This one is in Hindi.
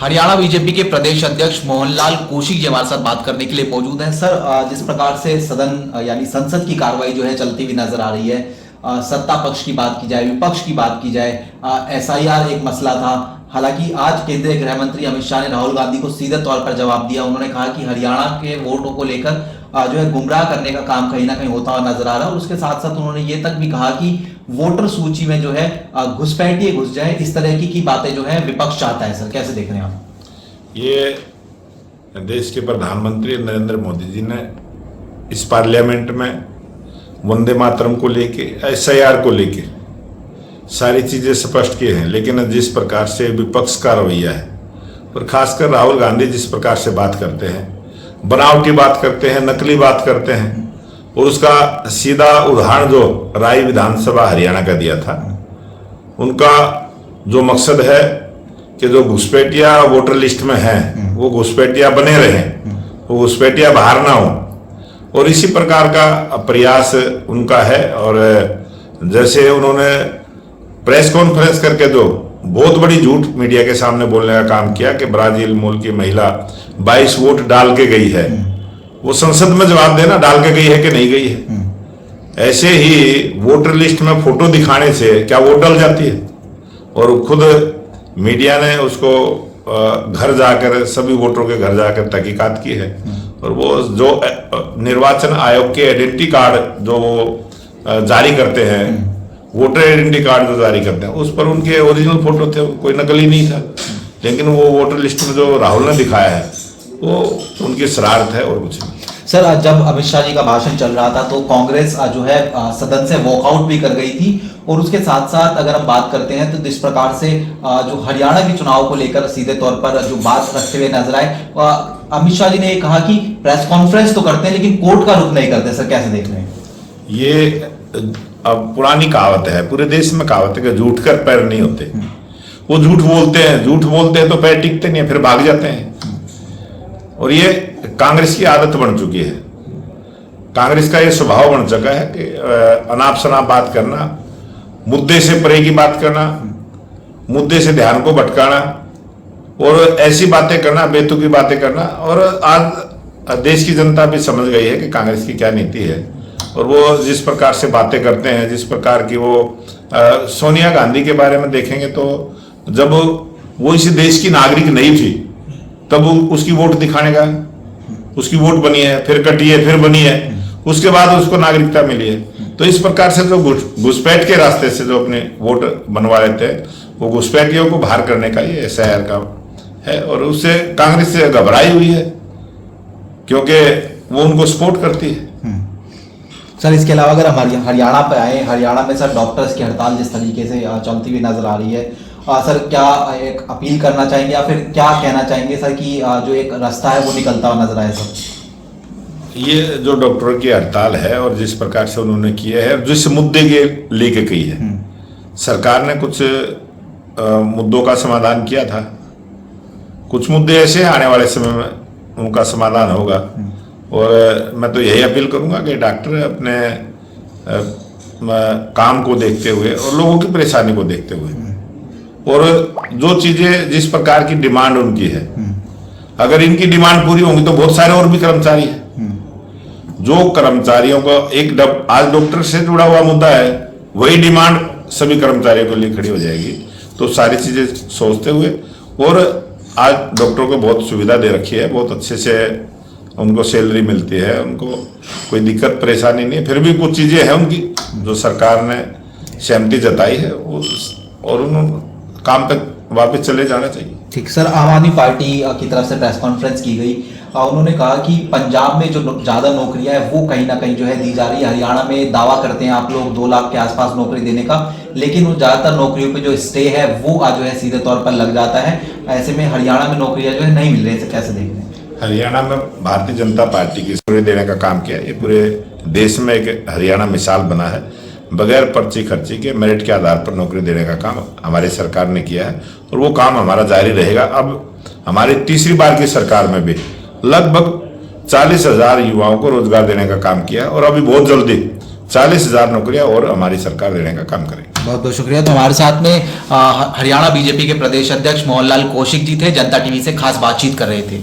हरियाणा बीजेपी के प्रदेश अध्यक्ष मोहनलाल कौशिक जी हमारे साथ बात करने के लिए मौजूद हैं। सर, जिस प्रकार से सदन यानी संसद की कार्रवाई जो है चलती हुई नजर आ रही है, सत्ता पक्ष की बात की जाए, विपक्ष की बात की जाए, एसआईआर एक मसला था। हालांकि आज केंद्रीय गृह मंत्री अमित शाह ने राहुल गांधी को सीधे तौर पर जवाब दिया। उन्होंने कहा कि हरियाणा के वोटों को लेकर जो है गुमराह करने का काम कहीं ना कहीं होता हुआ नजर आ रहा है। और उसके साथ साथ उन्होंने ये तक भी कहा कि वोटर सूची में जो है घुसपैठिए घुस जाए, इस तरह की बातें जो है विपक्ष चाहता है। सर, कैसे देख रहे हैं आप? ये देश के प्रधानमंत्री नरेंद्र मोदी जी ने इस पार्लियामेंट में वंदे मातरम को लेके, एसआईआर को लेके सारी चीजें स्पष्ट की हैं, लेकिन जिस प्रकार से विपक्ष का रवैया है और खासकर राहुल गांधी जिस प्रकार से बात करते हैं, बनावटी बात करते हैं, नकली बात करते हैं, और उसका सीधा उदाहरण जो राय विधानसभा हरियाणा का दिया था, उनका जो मकसद है कि जो घुसपैठिया वोटर लिस्ट में हैं वो घुसपैठिया बने रहें, वो घुसपैठिया बाहर ना हो, और इसी प्रकार का प्रयास उनका है। और जैसे उन्होंने प्रेस कॉन्फ्रेंस करके जो बहुत बड़ी झूठ मीडिया के सामने बोलने का काम किया कि ब्राजील मूल की महिला 22 वोट डाल के गई है, वो संसद में जवाब देना डाल के गई है कि नहीं गई है। ऐसे ही वोटर लिस्ट में फोटो दिखाने से क्या वोट डल जाती है? और खुद मीडिया ने उसको घर जाकर, सभी वोटरों के घर जाकर तहकीकात की है, और वो जो निर्वाचन आयोग के आइडेंटिटी कार्ड जो जारी करते हैं, वोटर आइडेंटिटी कार्ड जो जारी करते हैं, उस पर उनके ओरिजिनल फोटो थे, कोई नकली नहीं था। लेकिन वो वोटर लिस्ट में जो राहुल ने दिखाया है वो उनकी शरारत है और कुछ नहीं। सर, जब अमित शाह जी का भाषण चल रहा था तो कांग्रेस जो है सदन से वॉकआउट भी कर गई थी। और उसके साथ साथ अगर हम बात करते हैं तो जिस प्रकार से जो हरियाणा के चुनाव को लेकर सीधे तौर पर जो बात रखते हुए नजर आए, अमित शाह जी ने कहा कि प्रेस कॉन्फ्रेंस तो करते हैं लेकिन कोर्ट का रुख नहीं करते। सर, कैसे देख रहे हैं? ये अब पुरानी कहावत है, पूरे देश में कहावत है कि झूठ कर पैर नहीं होते। वो झूठ बोलते हैं तो पैर टिकते नहीं है, फिर भाग जाते हैं। और ये कांग्रेस की आदत बन चुकी है, कांग्रेस का ये स्वभाव बन चुका है कि अनाप शनाप बात करना, मुद्दे से परे की बात करना, मुद्दे से ध्यान को भटकाना और ऐसी बातें करना, बेतुकी बातें करना। और आज देश की जनता भी समझ गई है कि कांग्रेस की क्या नीति है। और वो जिस प्रकार से बातें करते हैं, जिस प्रकार की वो सोनिया गांधी के बारे में देखेंगे तो जब वो इस देश की नागरिक नहीं थी तब उसकी वोट दिखाने का, उसकी वोट बनी है, फिर कटी है, फिर बनी है, उसके बाद उसको नागरिकता मिली है। तो इस प्रकार से जो घुसपैठ के रास्ते से जो अपने वोट बनवा लेते हैं, वो घुसपैठियों को बाहर करने का ये एसआईआर का है। और उससे कांग्रेस से घबराई हुई है क्योंकि वो उनको सपोर्ट करती है। सर, इसके अलावा अगर हम हरियाणा पे आए, हरियाणा में सर डॉक्टर्स की हड़ताल जिस तरीके से चलती हुई नजर आ रही है, सर क्या एक अपील करना चाहेंगे या फिर क्या कहना चाहेंगे सर कि जो एक रास्ता है वो निकलता हुआ नजर आए? सर, ये जो डॉक्टरों की हड़ताल है और जिस प्रकार से उन्होंने किया है, जिस मुद्दे के लेके की है, सरकार ने कुछ मुद्दों का समाधान किया था, कुछ मुद्दे ऐसे आने वाले समय में उनका समाधान होगा। और मैं तो यही अपील करूंगा कि डॉक्टर अपने काम को देखते हुए और लोगों की परेशानी को देखते हुए, और जो चीजें जिस प्रकार की डिमांड उनकी है, अगर इनकी डिमांड पूरी होंगी तो बहुत सारे और भी कर्मचारी हैं जो कर्मचारियों को आज डॉक्टर से जुड़ा हुआ मुद्दा है, वही डिमांड सभी कर्मचारियों के लिए खड़ी हो जाएगी। तो सारी चीजें सोचते हुए, और आज डॉक्टरों को बहुत सुविधा दे रखी है, बहुत अच्छे से उनको सैलरी मिलती है, उनको कोई दिक्कत परेशानी नहीं है। फिर भी कुछ चीजें हैं उनकी जो सरकार ने सहमति जताई है, और उन्होंने काम पे वापस चले जाना चाहिए। ठीक सर, आम आदमी पार्टी की तरफ से प्रेस कॉन्फ्रेंस की गई। उन्होंने कहा कि पंजाब में जो ज्यादा नौकरियां है वो कहीं ना कहीं जो है दी जा रही है। हरियाणा में दावा करते हैं आप लोग 2 लाख के आसपास नौकरी देने का, लेकिन वो ज्यादातर नौकरियों पे जो स्टे है वो जो है सीधे तौर पर लग जाता है। ऐसे में हरियाणा में नौकरियां जो है नहीं मिल रही है। कैसे देख रहे हैं? हरियाणा में भारतीय जनता पार्टी की नौकरी देने का काम किया, ये पूरे देश में एक हरियाणा मिसाल बना है। बगैर पर्ची खर्ची के मेरिट के आधार पर नौकरी देने का काम हमारी सरकार ने किया है, और वो काम हमारा जारी रहेगा। अब हमारी तीसरी बार की सरकार में भी लगभग 40,000 युवाओं को रोजगार देने का काम किया, और अभी बहुत जल्दी 40,000 नौकरियां और हमारी सरकार देने का काम करेगी। बहुत बहुत शुक्रिया। तो हमारे साथ में हरियाणा बीजेपी के प्रदेश अध्यक्ष मोहन लाल कौशिक जी थे, जनता टीवी से खास बातचीत कर रहे थे।